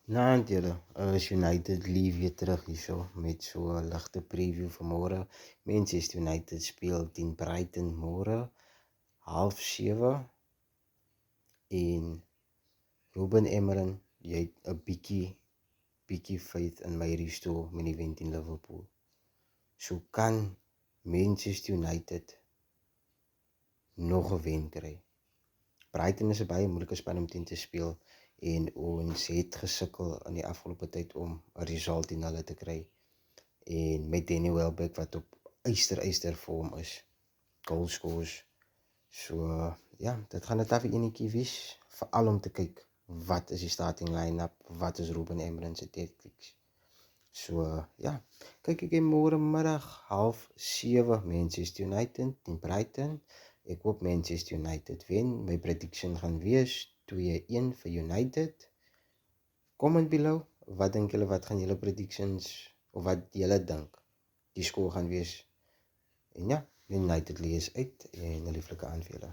Naand julle, is United League weer terug hierso met so 'n ligte preview vir môre. Manchester United speel teen Brighton môre 6:30 en Ruben Amorim, jy het 'n bietjie faith in my restore met die wen teen Liverpool. So kan Manchester United nog 'n wen kry. Brighton is 'n baie moeilike span om teen te speel en ons het gesukkel in die afgelope tyd om 'n result teen hulle te kry. En met Danny Welbeck wat op yster vorm is, goal scores. So ja, dit gaan 'n taffe enetjie wees, veral om te kyk wat is die starting line-up, wat is Ruben Amorim se tactics. So ja, kyk ek môre middag 6:30 Manchester United teen Brighton. Ek hoop Manchester United wen. My prediction gaan wees 2-1 vir United. Comment below, wat dink julle, wat gaan julle predictions of wat julle dink die skoor gaan wees? En ja, United lees uit en 'n lieflike aand vir julle.